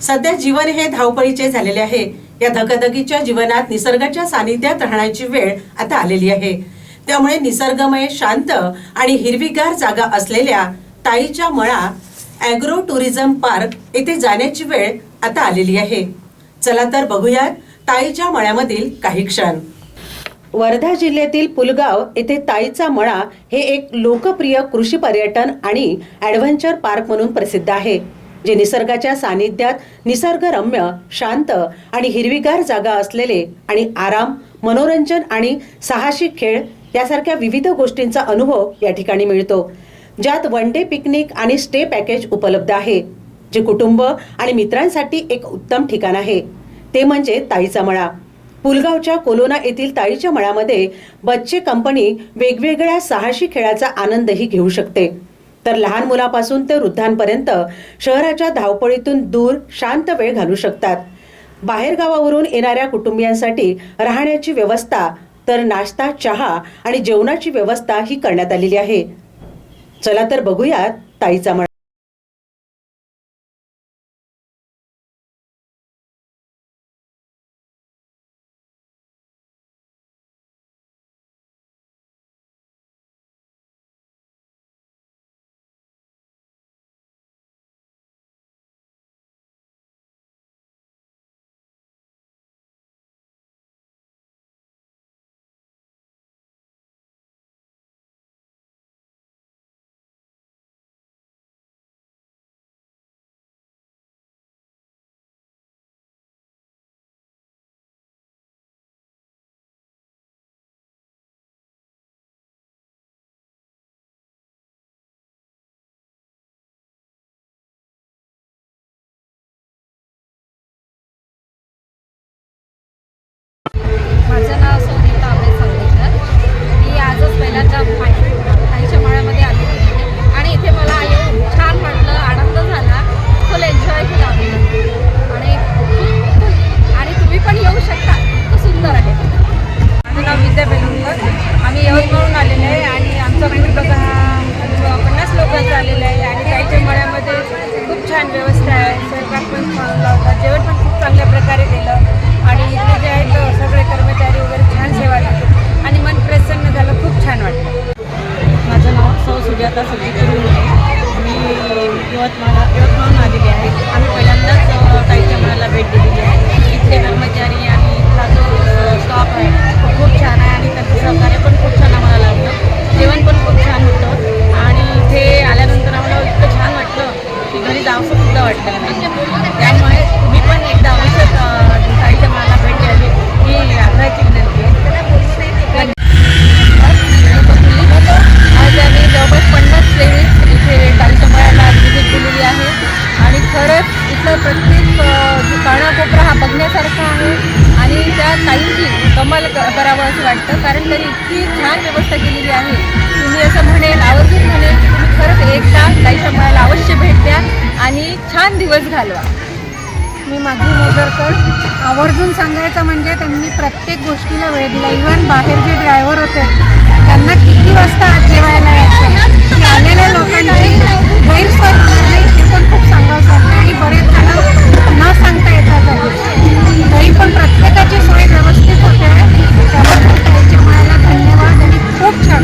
सध्या जीवन हे धावपळीचे झालेले आहे। या धकाधकीच्या जीवनात निसर्गाच्या सानिध्यात राहण्याची वेळ आता आलेली आहे। त्यामुळे निसर्गमय, शांत आणि हिरवीगार जागा असलेल्या ताईच्या मळा ॲग्रो टुरिझम पार्क येथे जाण्याची वेळ आता आलेली आहे। चला तर बघूयात ताईच्या मळ्यामधील काही क्षण। वर्धा जिल्ह्यातील पुलगाव येथे ताईचा मळा हे एक लोकप्रिय कृषी पर्यटन आणि ॲडव्हेंचर पार्क म्हणून प्रसिद्ध आहे, जे निसर्गाच्या सानिध्यात निसर्गरम्य, शांत आणि हिरवीगार जागा असलेले आणि आराम, मनोरंजन आणि साहसी खेळ यासारख्या विविध गोष्टींचा अनुभव या ठिकाणी मिळतो, ज्यात वन डे पिकनिक आणि स्टे पॅकेज उपलब्ध आहे, जे कुटुंब आणि मित्रांसाठी एक उत्तम ठिकाण आहे। ते म्हणजे ताईचा मळा। पुलगावच्या कोलोना येथील ताईच्या मळ्यामध्ये बच्चे कंपनी वेगवेगळ्या साहसी खेळाचा आनंदही घेऊ शकते, तर लहान मुलापासून ते वृद्धांपर्यंत शहराच्या धावपळीतून दूर शांत वेळ घालवू शकतात। बाहेर गावावरून येणाऱ्या कुटुंबियांसाठी राहण्याची व्यवस्था, तर नाश्ता, चहा आणि जेवणाची व्यवस्था ही करण्यात आलेली आहे। चला तर बघूयात ताईचा मळा। माझं नाव संगीता सांगितलं। मी आजच पहिल्यांदा ताईच्या मळ्यामध्ये आली होती आणि इथे मला येऊन छान वाटलं, आनंद झाला, फुल एन्जॉय केला आणि तुम्ही पण येऊ शकता, खूप सुंदर आहे। माझं नाव विद्या बेलुंकर। आम्ही यवतमाळहून आलेले आहे आणि आमचा ग्रुप बघा 50 लोकांचा आलेला आहे आणि ताईच्या मळ्यामध्ये खूप छान व्यवस्था आहे। स्वयंपाक पण चांगला होता, जेवण पण खूप चांगल्या प्रकारे केलं आणि इथे जे आहेत सगळे कर्मचारी वगैरे छान सेवा देतात आणि मन प्रसन्न झालं, खूप छान वाटतं। माझं नाव सौ सुजाता संदीप आहे। मी यवतमाळहून आलेली आहे। आम्ही पहिल्यांदाच ताईच्या मळ्याला भेट दिलेली आहे। इथले कर्मचारी आणि इथला जो स्टॉफ आहे तो खूप छान आहे आणि त्यांचं सहकार्य पण खूप छान आम्हाला लागलं। जेवण पण खूप छान होतं आणि इथे आल्यानंतर आम्हाला इतकं छान वाटलं की घरी जावंसं सुद्धा वाटलं नाही। त्यामुळे तुम्ही पण एकदा अवश्य ताईच्या मळ्याला भेट द्यावी ही आग्रहाची विनंती आहे। आज आम्ही जवळपास 50 लेडीज इथे ताईच्या मळ्याला व्हिजिट दिलेली आहे आणि खरंच इथलं प्रत्येक कानाकोपरा हा बघण्यासारखा आहे आणि त्या ताईंची कमाल करावं असं वाटतं, कारण त्यांनी इतकी छान व्यवस्था केलेली आहे। तुम्ही असं म्हणेल, आवर्जून म्हणेल की तुम्ही खरंच एकदा ताईच्या मळ्याला अवश्य भेट द्या आणि छान दिवस घालवा। मी माधवी मोगरकर। आवर्जून सांगायचं म्हणजे त्यांनी प्रत्येक गोष्टीला वेळ दिला। इव्हन बाहेर जे ड्रायव्हर होते त्यांना किती वाजता आज जेवायला यायचं, आलेल्या लोकांची गैरसोय झाली हे पण खूप सांगावं वाटतं आणि बरेच जण न सांगता येतात आहे, तरी पण प्रत्येकाची सोय व्यवस्थित होते। त्याबद्दल ताईच्या मळ्याला धन्यवाद आणि खूप छान।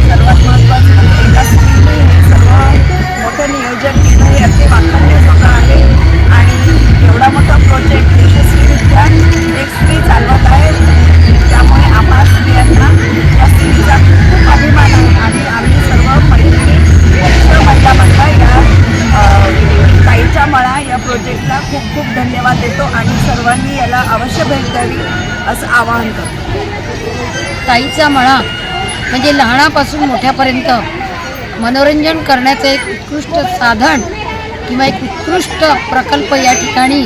सर्वात महत्त्वाचं म्हणजे एका स्त्रीने हे सर्व मोठं नियोजन केलं हे अगदी वाखाणण्याजोगं आहे आणि एवढा मोठा प्रोजेक्ट यशस्वीरित्या एक स्त्री चालवत आहे, त्यामुळे आम्हा स्त्रियांना या स्त्रीचा खूप अभिमान आहे आणि आम्ही सर्व महिला मंडळ या ताईच्या मळा या प्रोजेक्टला खूप खूप धन्यवाद देतो आणि सर्वांनी याला अवश्य भेट द्यावी असं आवाहन करतो। ताईचा मळा म्हणजे लहानापासून मोठ्यापर्यंत मनोरंजन करण्याचं एक उत्कृष्ट साधन किंवा एक उत्कृष्ट प्रकल्प या ठिकाणी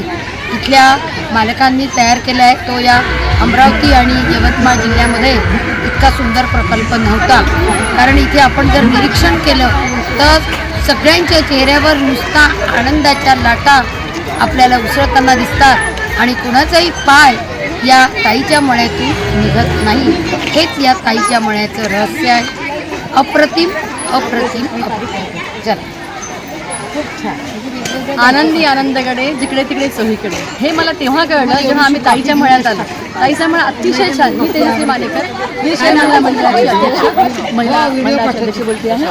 इथल्या मालकांनी तयार केला आहे। तो या अमरावती आणि यवतमाळ जिल्ह्यामध्ये इतका सुंदर प्रकल्प नव्हता, कारण इथे आपण जर निरीक्षण केलं तर सगळ्यांच्या चेहऱ्यावर नुसता आनंदाच्या लाटा आपल्याला उसळताना दिसतात आणि कुणाचाही पाय या ताईच्या मळ्यातून निघत नाही। हेच या ताईच्या मळ्याचं रहस्य आहे। अप्रतिम अप्रतिम अप्रतिम। चला, खूप छान। आनंदी आनंदकडे जिकडे तिकडे चोहीकडे, हे मला तेव्हा कळलं जेव्हा आम्ही ताईच्या मळ्यात आलो. ताईचा मळ अतिशय छान. मी तेजस्वी मानेकर, वीरशैव महिला मंडळाची अध्यक्ष, महिला मंडळाची अध्यक्ष बोलते आहे.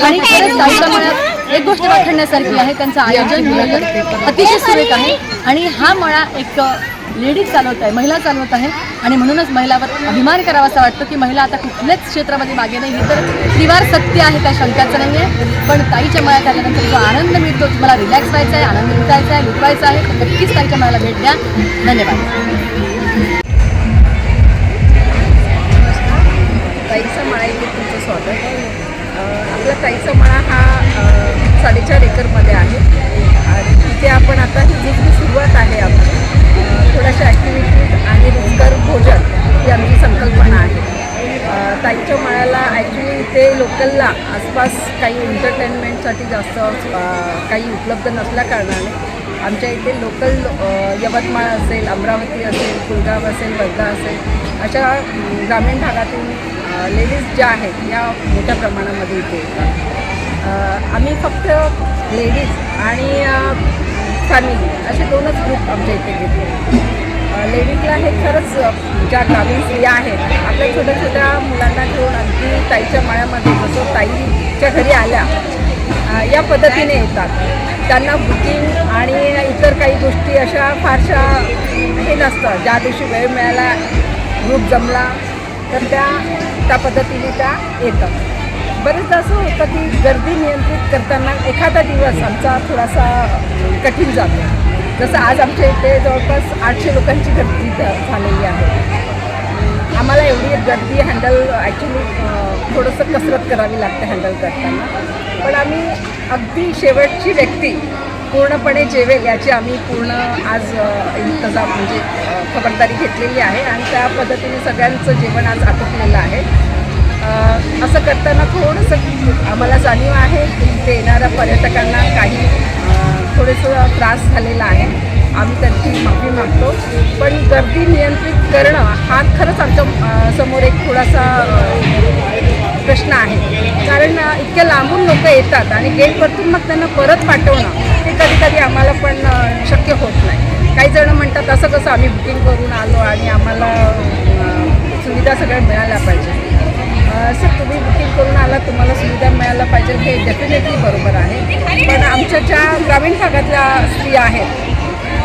आणि खरंच ताईच्या मळ्यात एक गोष्ट वाखाणण्यासारखी आहे, त्यांचं आयोजन नियोजन अतिशय सुरेख आहे. आणि हा मळा एक लेडीज चालवत आहे, महिला चालवत आहे. आणि म्हणूनच महिलावर अभिमान करावासा वाटतो की महिला आता कुठल्याच क्षेत्रामध्ये मागे नाही. हे तर त्रिवार सत्य आहे, काय शंकाचं नाही आहे. पण ताईच्या मळ्यात आल्यानंतर जो आनंद मिळतो, तुम्हाला रिलॅक्स व्हायचा आहे, आनंद लुटायचा आहे, लुटवायचा आहे, तर नक्कीच ताईच्या मळ्याला भेट द्या. धन्यवाद. ताईचा मळा इथे तुमचं स्वागत. आपला ताईचा मळा हा 4.5 एकरमध्ये आहे आणि तिथे आपण आता ही जी सुरुवात आहे आपली थोड्याशा ॲक्टिव्हिटीज आणि रुचकर भोजन ही आमची संकल्पना आहे. ताईच्या मळ्याला ॲक्च्युली इथे लोकलला आसपास काही एंटरटेनमेंटसाठी जास्त काही उपलब्ध नसल्या कारणाने आमच्या इथे लोकल यवतमाळ असेल, अमरावती असेल, कुलगाव असेल, वर्धा असेल अशा ग्रामीण भागातील लेडीज ज्या आहेत या मोठ्या प्रमाणामध्ये इथे येतात. आम्ही फक्त लेडीज आणि फॅमिली असे 2च ग्रुप आमच्या इथे घेतो. लेडीजला हे खरंच ज्या ग्रामीण स्त्रिया आहेत आपल्या छोट्या छोट्या मुलांना घेऊन अगदी ताईच्या मळ्यामध्ये जसं ताईच्या घरी आल्या या पद्धतीने येतात. त्यांना बुकिंग आणि इतर काही गोष्टी अशा फारशा हे नसतं. ज्या दिवशी वेळ मिळाला, ग्रुप जमला तर त्या पद्धतीने त्या येतात. बरेचदा असं होतं की गर्दी नियंत्रित करताना एखादा दिवस आमचा थोडासा कठीण जातो. जसं आज आमच्या इथे जवळपास 800 लोकांची गर्दी झालेली आहे. आम्हाला एवढी गर्दी हँडल ॲक्च्युली थोडंसं कसरत करावी लागते हँडल करताना. पण आम्ही अगदी शेवटची व्यक्ती पूर्णपणे जेवेल याची आम्ही पूर्ण आज इंतजाम म्हणजे खबरदारी घेतलेली आहे आणि त्या पद्धतीने सगळ्यांचं जेवण आज आटोपलेलं आहे. असं करताना थोडंसं आम्हाला जाणीव आहे की इथे येणाऱ्या पर्यटकांना काही थोडंसं त्रास झालेला आहे. आम्ही त्यांची माफी मागतो. पण गर्दी नियंत्रित करणं हा खरंच आमच्या समोर एक थोडासा प्रश्न आहे. कारण इतक्या लांबून लोक येतात आणि गेटवरतून मग त्यांना परत पाठवणं हे कधी आम्हाला पण शक्य होत नाही. काही जणं म्हणतात असं कसं आम्ही बुकिंग करून आलो आणि आम्हाला सुविधा सगळ्या मिळाल्या पाहिजे. सर तुम्ही बुकिंग करून आला, तुम्हाला सुविधा मिळायला पाहिजे हे डेफिनेटली बरोबर आहे. पण आमच्या ज्या ग्रामीण भागातल्या स्त्रिया आहेत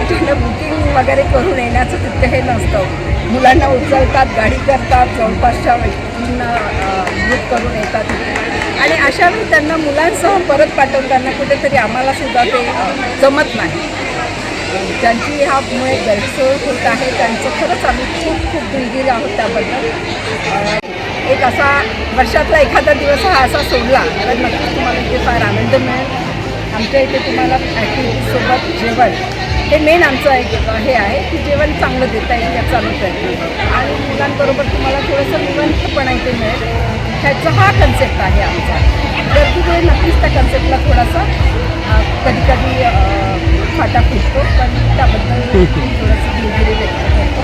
त्यांना बुकिंग वगैरे करून येण्याचं तितकं हे नसतं. मुलांना उचलतात, गाडी करतात, जवळपासच्या व्यक्तींना बुक करून येतात आणि अशा वेळी त्यांना मुलांसह परत पाठवताना कुठेतरी आम्हालासुद्धा ते जमत नाही. ज्यांची ह्यामुळे गैरसोय होत आहे त्यांचं खरंच आम्ही खूप दिलगीर आहोत त्याबद्दल. एक असा वर्षातला एखादा दिवस हा असा सोडला तर नक्कीच तुम्हाला इथे फार आनंद मिळेल. आमच्या इथे तुम्हाला ॲक्टिव्हिटीजसोबत जेवण हे मेन आमचं एक हे आहे की जेवण चांगलं देता येईल याचा आम्ही प्रयत्न करतो आणि मुलांबरोबर तुम्हाला थोडंसं निवांतपणा इथे मिळेल ह्याचा हा कन्सेप्ट आहे आमचा. गर्दीमुळे नक्कीच त्या कन्सेप्टला थोडासा कधी फाटा फुटतो पण त्याबद्दल थोडंसं दिलगिरी व्यक्त करतो.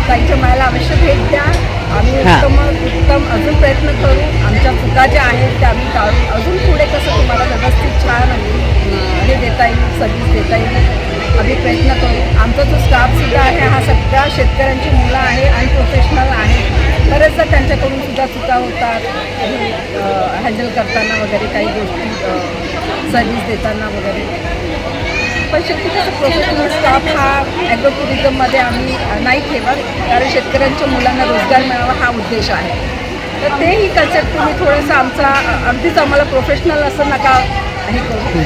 ताईच्या मळ्याला अवश्य भेट द्या. आम्ही उत्तम अजून प्रयत्न करू. आमच्या चुका ज्या आहेत त्या आम्ही टाळून अजून पुढे कसं तुम्हाला व्यवस्थित छान हे देता येईल, सर्व्हिस देता येईल आम्ही प्रयत्न करू. आमचा जो स्टाफसुद्धा आहे हा सगळ्या शेतकऱ्यांची मुलं आहे आणि प्रोफेशनल आहे. बरेचदा त्यांच्याकडून सुद्धा चुका होतात हँडल करताना वगैरे काही गोष्टी सर्व्हिस देताना वगैरे. पण शेवटी कसं प्रोफेशनल स्टाफ हा ॲग्रो टुरिझममध्ये आम्ही नाही ठेवत कारण शेतकऱ्यांच्या मुलांना रोजगार मिळावा हा उद्देश आहे. तर तेही कन्सेप्ट तुम्ही थोडंसं आमचा अगदीच आम्हाला प्रोफेशनल असं नका हे करू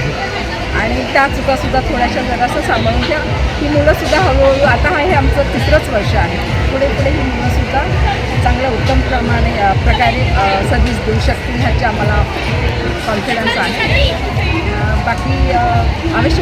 आणि त्या चुकासुद्धा थोड्याशा जरासं सांभाळून घ्या. ही मुलंसुद्धा हळूहळू आता हे आमचं 3रंच वर्ष आहे. पुढे ही मुलंसुद्धा चांगल्या उत्तम प्रकारे सर्व्हिस देऊ शकतील ह्याची आम्हाला कॉन्फिडन्स आहे. बाकी अवश्य